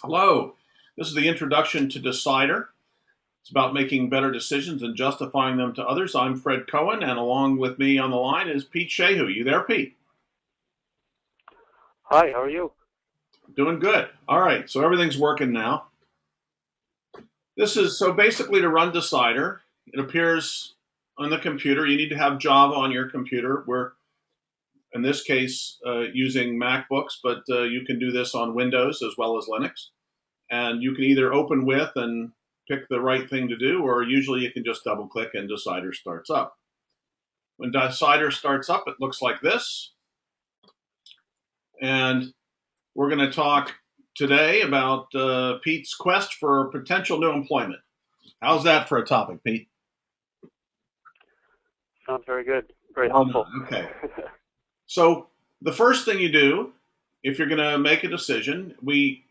Hello. This is the introduction to Decider. It's about making better decisions and justifying them to others. I'm Fred Cohen, and along with me on the line is Pete Shehu. You there, Pete? Hi, how are you? Doing good. All right, so everything's working now. This is so basically to run Decider. It appears on the computer. You need to have Java on your computer. We're in this case using MacBooks, but you can do this on Windows as well as Linux. And you can either open with and pick the right thing to do, or usually you can just double click and Decider starts up. When Decider starts up, it looks like this. And we're going to talk today about Pete's quest for potential new employment. How's that for a topic, Pete? Sounds very good. Very Why not? helpful. Okay. So the first thing you do, if you're going to make a decision,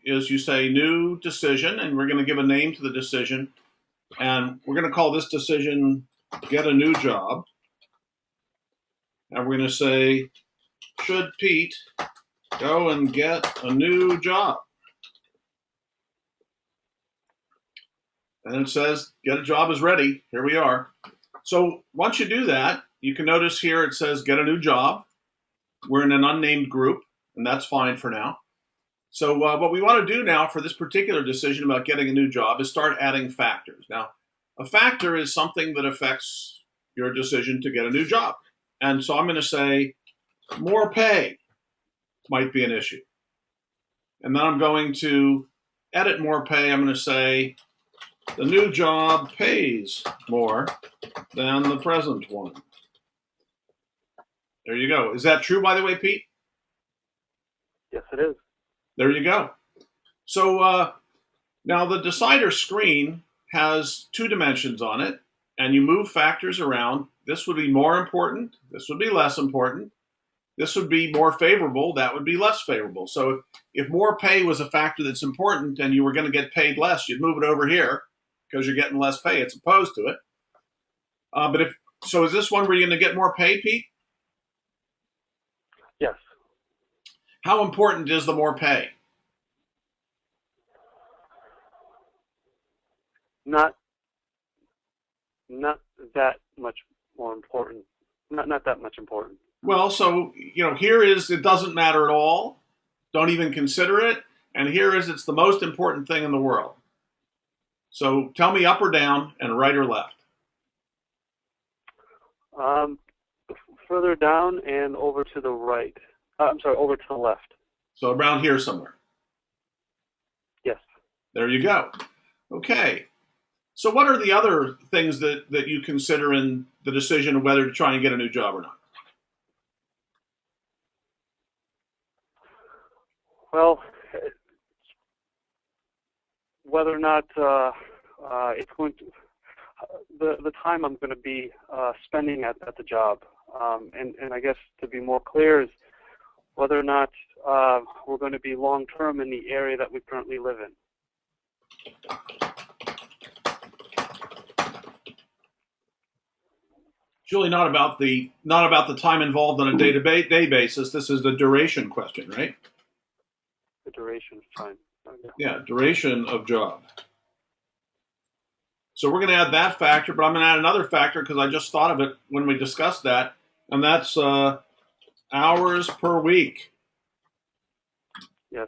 is you say new decision, and we're going to give a name to the decision, and we're going to call this decision get a new job, and we're going to say should Pete go and get a new job? And it says get a job is ready. Here we are. So once you do that, you can notice here it says get a new job. We're in an unnamed group, and that's fine for now. So what we want to do now for this particular decision about getting a new job is start adding factors. Now, a factor is something that affects your decision to get a new job. And so I'm going to say more pay might be an issue. And then I'm going to edit more pay. I'm going to say the new job pays more than the present one. There you go. Is that true, by the way, Pete? Yes, it is. There you go. So now the decider screen has two dimensions on it, and you move factors around. This would be more important. This would be less important. This would be more favorable. That would be less favorable. So if more pay was a factor that's important and you were going to get paid less, you'd move it over here because you're getting less pay. It's opposed to it. But if so, is this one where you're going to get more pay, Pete? Yes. How important is the more pay? Not not that much more important. Not that much important. Well, so here is it doesn't matter at all. Don't even consider it. And here is it's the most important thing in the world. So tell me up or down and right or left. Um, Further down and over to the right. I'm sorry, over to the left. So around here somewhere. Yes. There you go. Okay. So what are the other things that you consider in the decision of whether to try and get a new job or not? Well, whether or not it's going to the time I'm going to be spending at the job, and I guess to be more clear is whether or not we're going to be long term in the area that we currently live in. It's really not about the time involved on a day-to-day basis. This is the duration question, right? The duration, fine. Okay. Yeah, duration of job. So we're going to add that factor, but I'm going to add another factor because I just thought of it when we discussed that, and that's hours per week. Yes.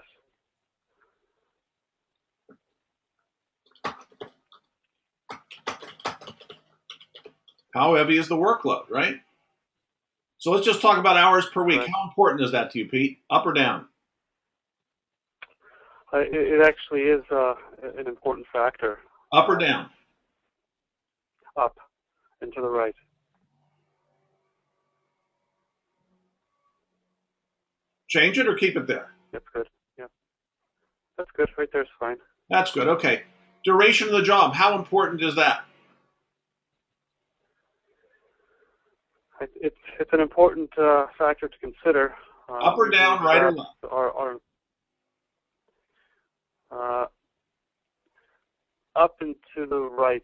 How heavy is the workload, right? So let's just talk about hours per week. Right. How important is that to you, Pete? Up or down? It actually is an important factor. Up or down? Up and to the right. Change it or keep it there? That's good. Yeah. That's good. Right there's fine. That's good. Okay. Duration of the job. How important is that? It's an important factor to consider. Up or down, right or left? Up and to the right.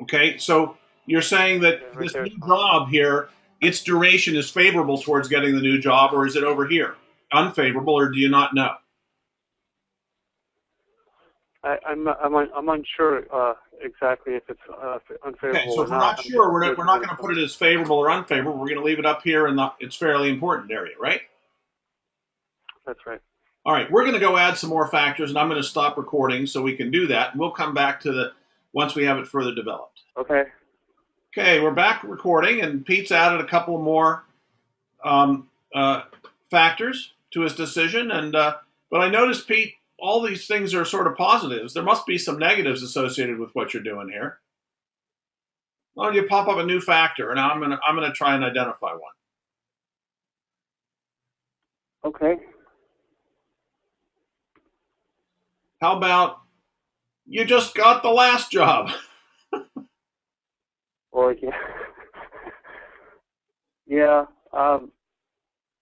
Okay. So you're saying that Yeah, right this there's new fine. job here, its duration is favorable towards getting the new job, or is it over here? Unfavorable, or do you not know? I'm unsure exactly if it's Okay, unfavorable so or if we're not not. I'm just sure, we're making not an going to put assumption. it as favorable or unfavorable. We're going to leave it up here in the it's fairly important area, right? That's right. All right, we're going to go add some more factors, and I'm going to stop recording so we can do that. And we'll come back to the once we have it further developed. Okay. Okay, we're back recording, and Pete's added a couple more um, factors to his decision. And but I noticed, Pete, all these things are sort of positives. There must be some negatives associated with what you're doing here. Why don't you pop up a new factor, and I'm gonna try and identify one. Okay. How about you just got the last job? Or yeah. Yeah.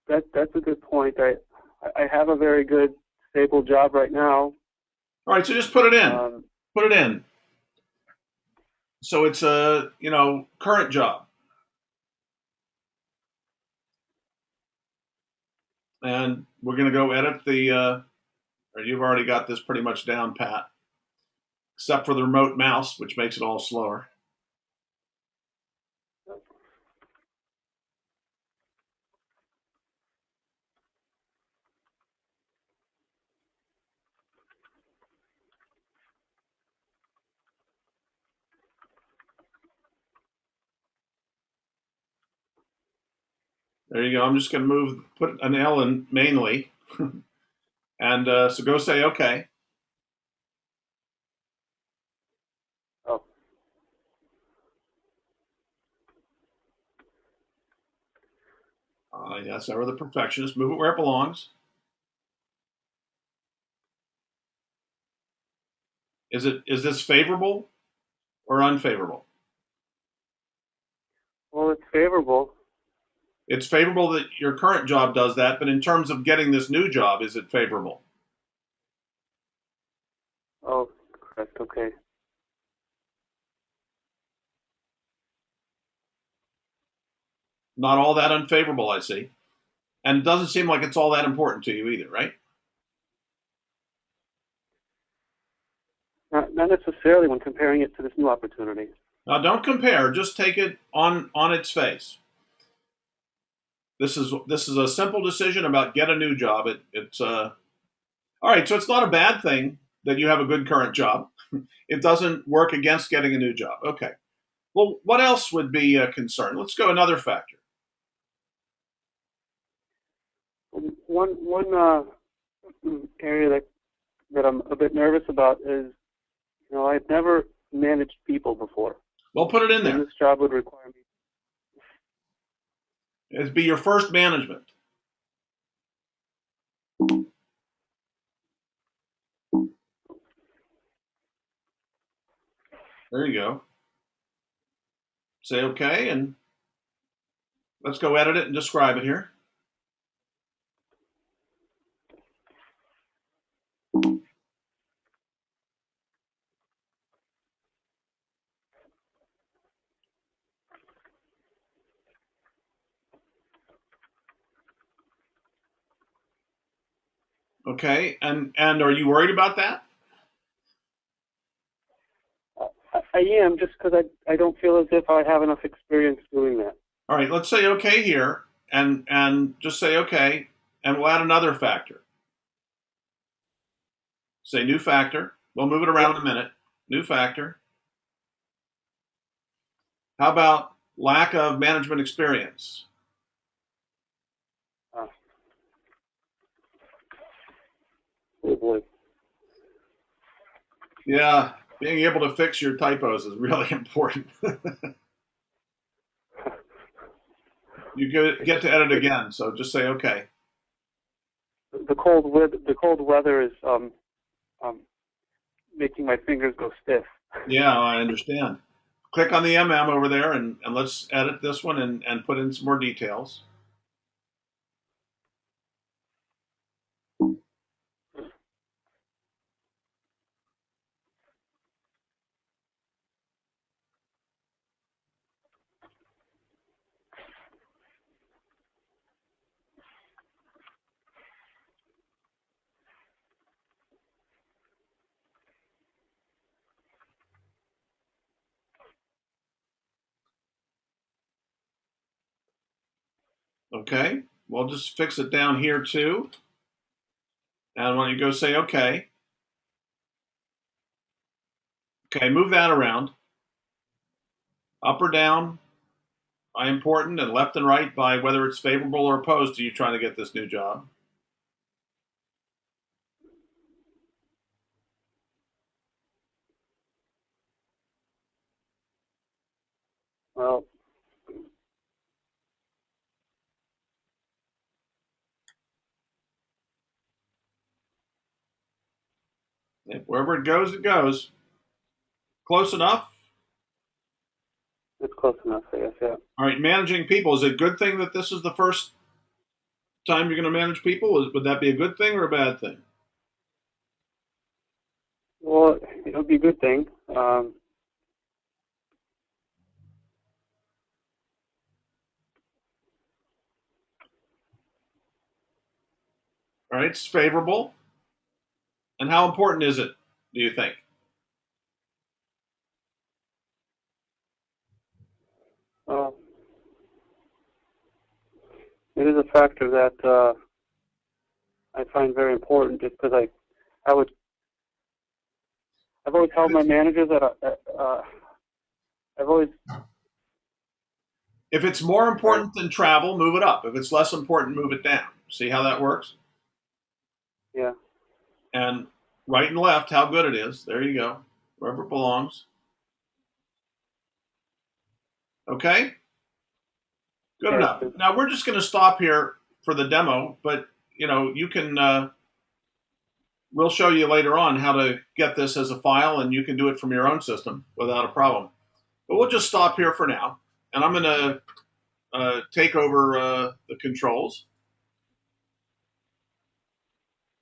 That's a good point. I have a very good stable job right now. All right, so just put it in. Um, Put it in. So it's a current job, and we're gonna go edit the. Or you've already got this pretty much down, Pat, except for the remote mouse, which makes it all slower. There you go. I'm just going to put an L in mainly, and so go say okay. oh, Yes, ever the perfectionist. Move it where it belongs. Is this favorable or unfavorable? well, it's favorable. It's favorable that your current job does that, but in terms of getting this new job, is it favorable? Oh, correct. Okay. Not all that unfavorable, I see. And it doesn't seem like it's all that important to you either, right? Not necessarily when comparing it to this new opportunity. Now, don't compare. Just take it on its face. This is a simple decision about get a new job. It's all right. So it's not a bad thing that you have a good current job. It doesn't work against getting a new job. Okay. Well, what else would be a concern? Let's go another factor. One area that I'm a bit nervous about is, I've never managed people before, Well, put it in and there. this job would require me. It'd be your first management. There you go. Say okay, and let's go edit it and describe it here. Okay, and are you worried about that? I am, just because I don't feel as if I have enough experience doing that. All right, let's say okay here, and just say okay, and we'll add another factor. Say new factor. We'll move it around Yep. in a minute. New factor. How about lack of management experience? Uh, oh boy. Yeah, being able to fix your typos is really important. You get to edit again, so just say okay. The cold weather is um, making my fingers go stiff. Yeah, I understand. Click on the MM over there, and let's edit this one and put in some more details. Okay, we'll just fix it down here too. And when you go say okay, okay, move that around, up or down by important, and left and right by whether it's favorable or opposed to you trying to get this new job. Well, If wherever it goes, it goes. Close enough? it's close enough, I guess. Yeah. All right, managing people. Is it a good thing that this is the first time you're going to manage people? Would that be a good thing or a bad thing? Well, it would be a good thing. All right, it's favorable. And how important is it, do you think? Well, it is a factor that I find very important, just because I've always told my managers that I've always. If it's more Right. important than travel, move it up. If it's less important, move it down. See how that works? Yeah. And right and left, how good it is. There you go. Wherever it belongs. Okay? Good Yeah. enough. Now we're just going to stop here for the demo, but you can. We'll show you later on how to get this as a file, and you can do it from your own system without a problem. But we'll just stop here for now, and I'm going to take over the controls,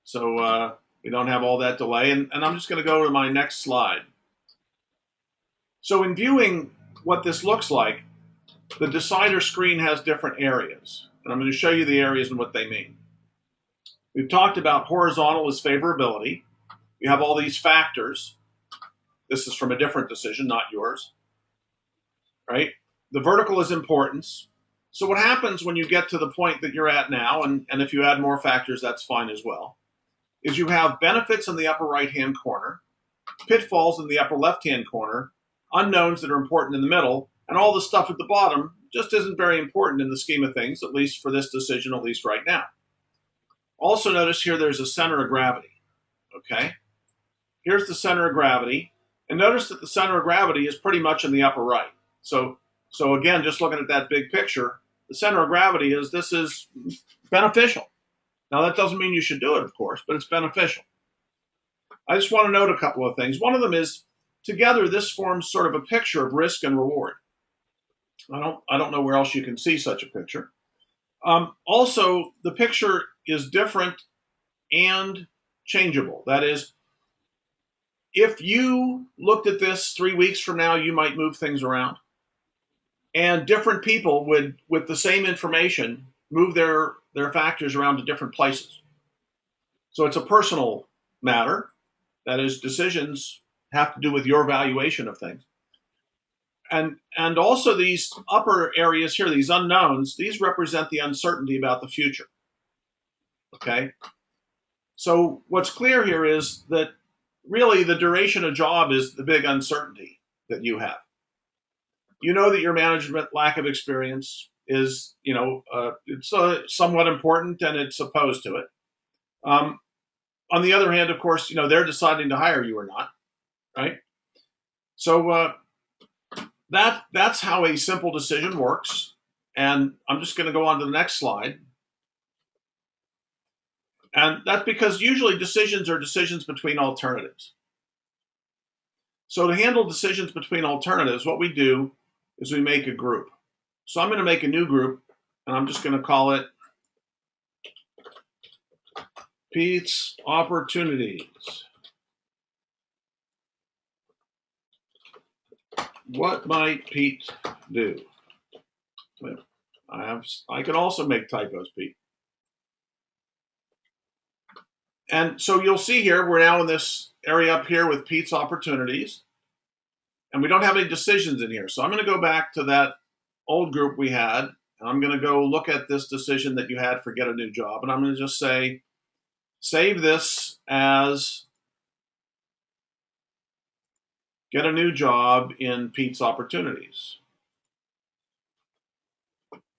so we don't have all that delay. And I'm just going to go to my next slide. So in viewing what this looks like, the decider screen has different areas, and I'm going to show you the areas and what they mean. We've talked about horizontal as favorability. You have all these factors. This is from a different decision, not yours, right? The vertical is importance. So what happens when you get to the point that you're at now, and if you add more factors, that's fine as well, is you have benefits in the upper right-hand corner, pitfalls in the upper left-hand corner, unknowns that are important in the middle, and all the stuff at the bottom just isn't very important in the scheme of things, at least for this decision, at least right now. Also notice here there's a center of gravity, okay? Here's the center of gravity, and notice that the center of gravity is pretty much in the upper right. So again, just looking at that big picture, the center of gravity is this is beneficial. Now that doesn't mean you should do it, of course, but it's beneficial. I just want to note a couple of things. One of them is together this forms sort of a picture of risk and reward. I don't know where else you can see such a picture. Also, the picture is different and changeable. That is, if you looked at this 3 weeks from now, you might move things around. And different people would, with the same information, move their factors around to different places. So it's a personal matter. That is, decisions have to do with your valuation of things. And also these upper areas here, these unknowns, these represent the uncertainty about the future. Okay? So what's clear here is that really the duration of job is the big uncertainty that you have. You know that your management lack of experience is, it's somewhat important and it's opposed to it. On the other hand, of course, they're deciding to hire you or not, right? So that's how a simple decision works. And I'm just going to go on to the next slide. And that's because usually decisions are decisions between alternatives. So to handle decisions between alternatives, what we do is we make a group. So I'm going to make a new group, and I'm just going to call it Pete's Opportunities. What might Pete do? I can also make typos, Pete. And so you'll see here, we're now in this area up here with Pete's Opportunities. And we don't have any decisions in here. So I'm going to go back to that old group we had, And I'm going to go look at this decision that you had for get a new job. And I'm going to just say, save this as get a new job in Pete's opportunities.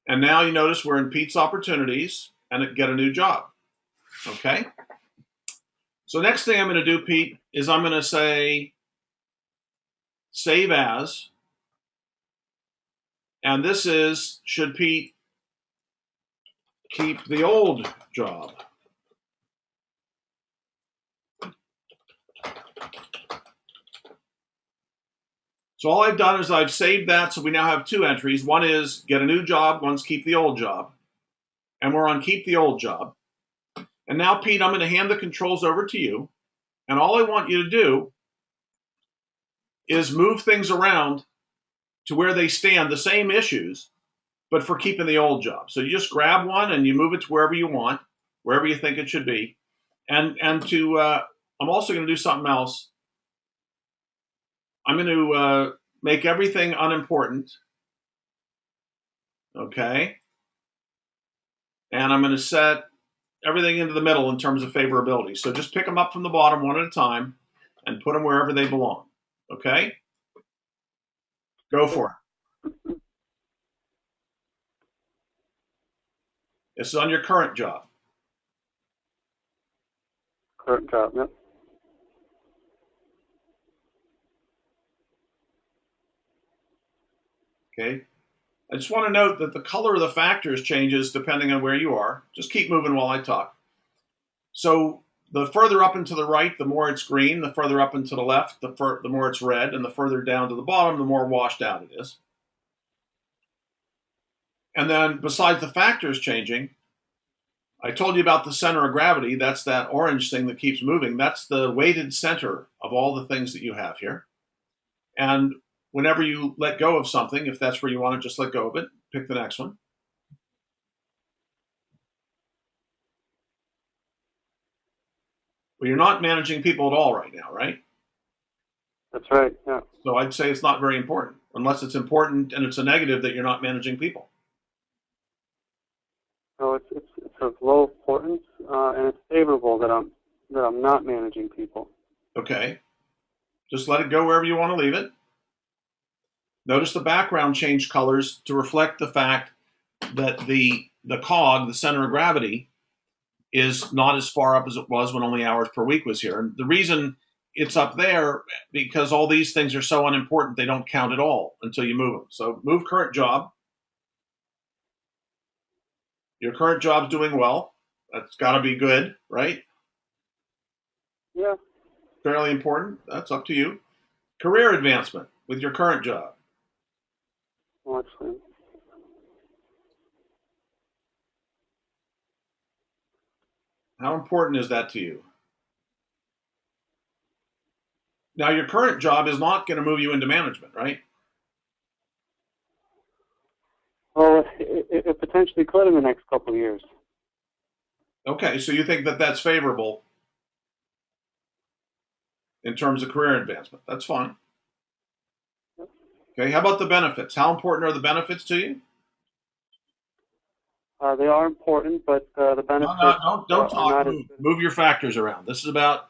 And now you notice we're in Pete's opportunities and get a new job. Okay. So next thing I'm going to do, Pete, is I'm going to say save as. And this is, should Pete keep the old job? So all I've done is I've saved that, so we now have two entries. One is get a new job, one's keep the old job. And we're on keep the old job. And now, Pete, I'm going to hand the controls over to you. And all I want you to do is move things around to where they stand, the same issues, but for keeping the old job. So you just grab one and you move it to wherever you want, wherever you think it should be. And I'm also going to do something else. I'm going to make everything unimportant. Okay. And I'm going to set everything into the middle in terms of favorability. So just pick them up from the bottom one at a time and put them wherever they belong. Okay? Go for it. This is on your current job. Current job, yep. Okay? I just want to note that the color of the factors changes depending on where you are. Just keep moving while I talk. So the further up and to the right, the more it's green. The further up and to the left, the more it's red. And the further down to the bottom, the more washed out it is. And then besides the factors changing, I told you about the center of gravity. That's that orange thing that keeps moving. That's the weighted center of all the things that you have here. And whenever you let go of something, if that's where you want to just let go of it, pick the next one. Well, you're not managing people at all right now, right? That's right, yeah. So I'd say it's not very important, unless it's important and it's a negative that you're not managing people. So it's of low importance, and it's favorable that I'm not managing people. Okay. Just let it go wherever you want to leave it. Notice the background changed colors to reflect the fact that the cog, the center of gravity, is not as far up as it was when only hours per week was here. And the reason it's up there because all these things are so unimportant, they don't count at all until you move them. So move current job. Your current job's doing well. That's got to be good, right? Yeah. Fairly important. That's up to you. Career advancement with your current job. Well, excellent. How important is that to you? Now, your current job is not going to move you into management, right? Well, it potentially could in the next couple of years. Okay, so you think that that's favorable in terms of career advancement. That's fine. Okay, how about the benefits? How important are the benefits to you? They are important, but the No, benefits no, don't are talk. not as Move. good. Move your factors around. This is about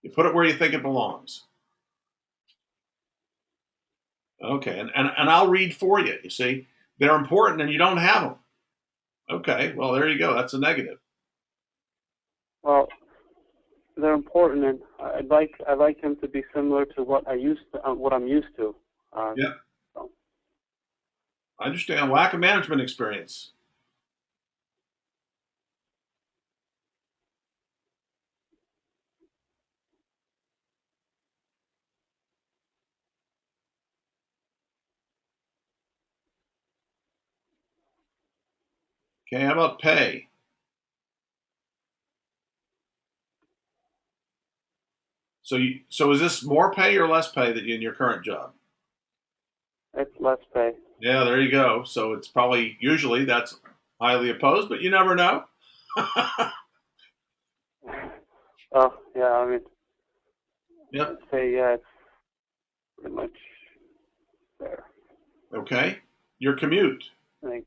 you put it where you think it belongs. Okay, and I'll read for you. You see, they're important and you don't have them. Okay, well there you go. That's a negative. Well, they're important, and I'd like them to be similar to what what I'm used to. Yeah, So. I understand. Lack of management experience. Okay, how about pay? So is this more pay or less pay that you in your current job? It's less pay. Yeah, there you go. So it's probably usually that's highly opposed, but you never know. Oh, yeah, I mean, I'd Yep. say, yeah, it's pretty much there. Okay. Your commute. I think.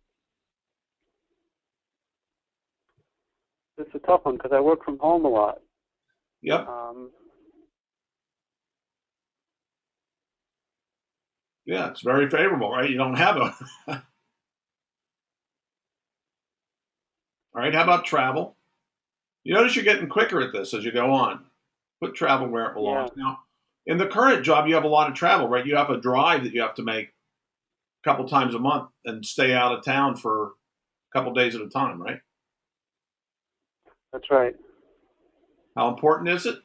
It's a tough one because I work from home a lot. Yep. Yeah, it's very favorable, right? You don't have a. All right, how about travel? You notice you're getting quicker at this as you go on. Put travel where it belongs. Yeah, Now, in the current job, you have a lot of travel, right? You have a drive that you have to make a couple times a month and stay out of town for a couple days at a time, right? that's right. How important is it?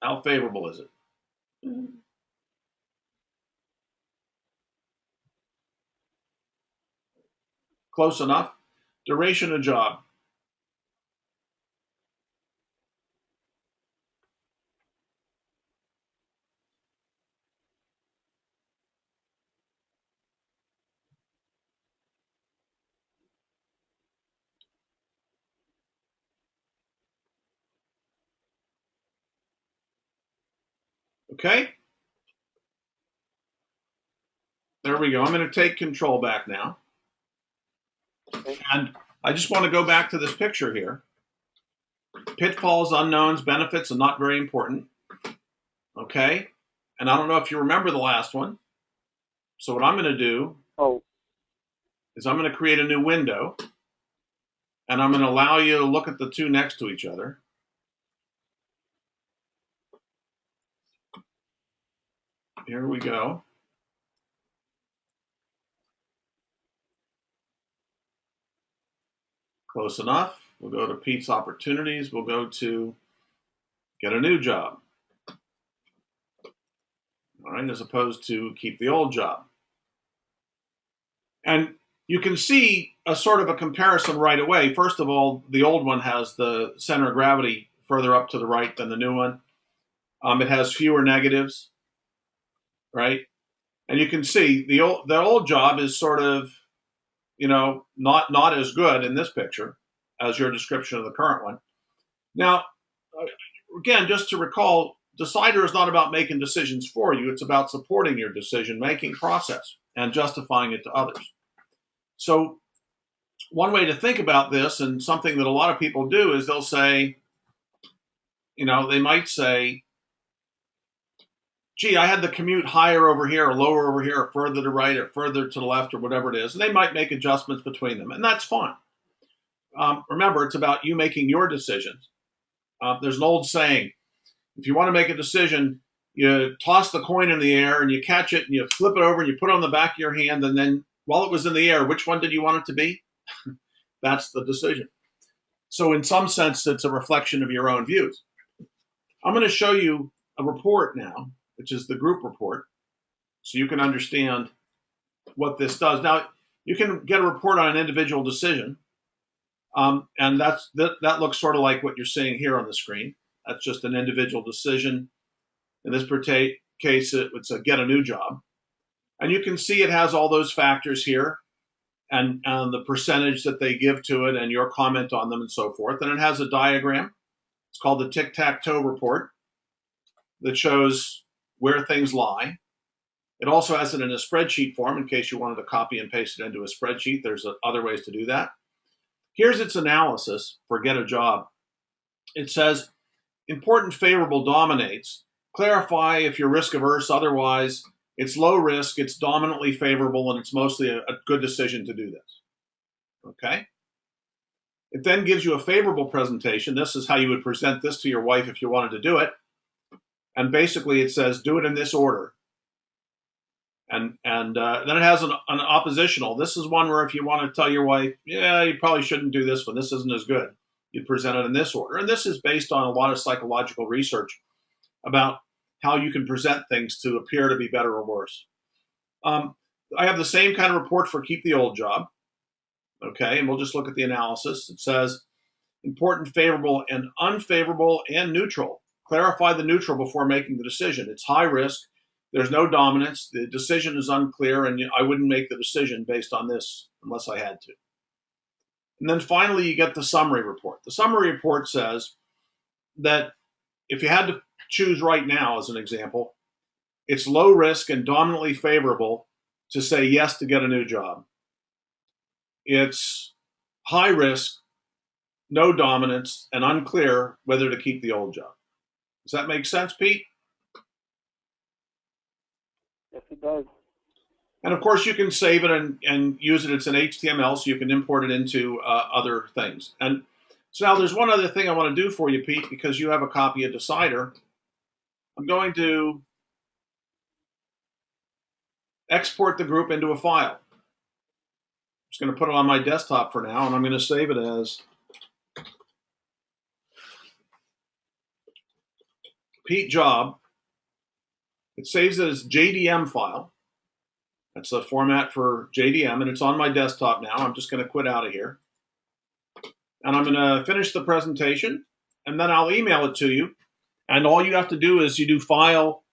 How favorable is it? Close enough. Duration of job. Okay, there we go. I'm going to take control back now. Okay. And I just want to go back to this picture here. Pitfalls, unknowns, benefits, and not very important. Okay, and I don't know if you remember the last one. So what I'm going to do Oh, is I'm going to create a new window, and I'm going to allow you to look at the two next to each other. Here we go. Close enough. We'll go to Pete's opportunities. We'll go to get a new job. All right, as opposed to keep the old job. And you can see a sort of a comparison right away. First of all, the old one has the center of gravity further up to the right than the new one. It has fewer negatives, right? And you can see the old job is sort of, not as good in this picture as your description of the current one. Now, again, just to recall, Decider is not about making decisions for you. It's about supporting your decision-making process and justifying it to others. So one way to think about this, and something that a lot of people do, is they'll say, they might say, gee, I had the commute higher over here or lower over here or further to the right or further to the left or whatever it is. And they might make adjustments between them, and that's fine. Remember, it's about you making your decisions. There's an old saying, if you want to make a decision, you toss the coin in the air and you catch it and you flip it over and you put it on the back of your hand. And then while it was in the air, which one did you want it to be? That's the decision. So in some sense, it's a reflection of your own views. I'm going to show you a report now, which is the group report, so you can understand what this does. Now, you can get a report on an individual decision, and that looks sort of like what you're seeing here on the screen. That's just an individual decision. In this case, it's a get a new job. And you can see it has all those factors here and the percentage that they give to it and your comment on them and so forth. And it has a diagram. It's called the tic-tac-toe report that shows where things lie. It also has it in a spreadsheet form in case you wanted to copy and paste it into a spreadsheet. There's other ways to do that. Here's its analysis for get a job. It says, important favorable dominates. Clarify if you're risk averse. Otherwise, it's low risk, it's dominantly favorable, and it's mostly a good decision to do this. Okay? It then gives you a favorable presentation. This is how you would present this to your wife if you wanted to do it. And basically, it says, do it in this order. And then it has an oppositional. This is one where if you want to tell your wife, yeah, you probably shouldn't do this one. This isn't as good. You present it in this order. And this is based on a lot of psychological research about how you can present things to appear to be better or worse. I have the same kind of report for keep the old job. Okay, and we'll just look at the analysis. It says important favorable and unfavorable and neutral. Clarify the neutral before making the decision. It's high risk. There's no dominance. The decision is unclear, and I wouldn't make the decision based on this unless I had to. And then finally, you get the summary report. The summary report says that if you had to choose right now, as an example, it's low risk and dominantly favorable to say yes to get a new job. It's high risk no dominance, and unclear whether to keep the old job. Does that make sense, Pete? Yes, it does. And of course, you can save it and use it. It's an HTML, so you can import it into other things. And so now there's one other thing I want to do for you, Pete, because you have a copy of Decider. I'm going to export the group into a file. I'm just going to put it on my desktop for now, and I'm going to save it as Pete Job. It saves it as JDM file. That's the format for JDM, and it's on my desktop now. I'm just going to quit out of here. And I'm going to finish the presentation, and then I'll email it to you. And all you have to do is you do File,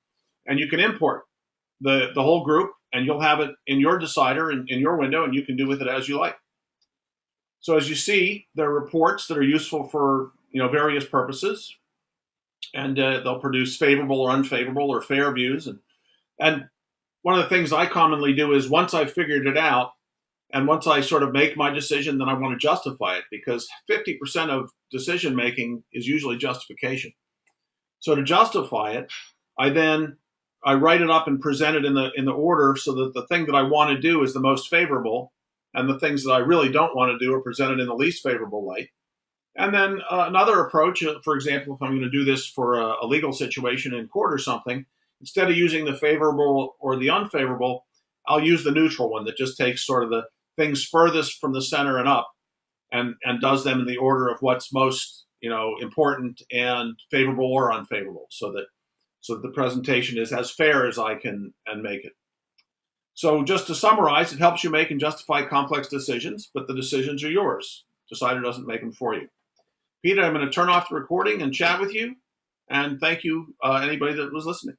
and you can import the whole group, and you'll have it in your Decider in your window, and you can do with it as you like. So as you see, there are reports that are useful for various purposes, and they'll produce favorable or unfavorable or fair views. And one of the things I commonly do is once I've figured it out, and once I sort of make my decision, then I want to justify it, because 50% of decision making is usually justification. So to justify it, I write it up and present it in the order so that the thing that I want to do is the most favorable, and the things that I really don't want to do are presented in the least favorable light. And then another approach, for example, if I'm going to do this for a legal situation in court or something, instead of using the favorable or the unfavorable, I'll use the neutral one that just takes sort of the things furthest from the center and up, and does them in the order of what's most important and favorable or unfavorable, so that the presentation is as fair as I can and make it. So just to summarize, it helps you make and justify complex decisions, but the decisions are yours. Decider doesn't make them for you. Peter, I'm going to turn off the recording and chat with you. And thank you, anybody that was listening.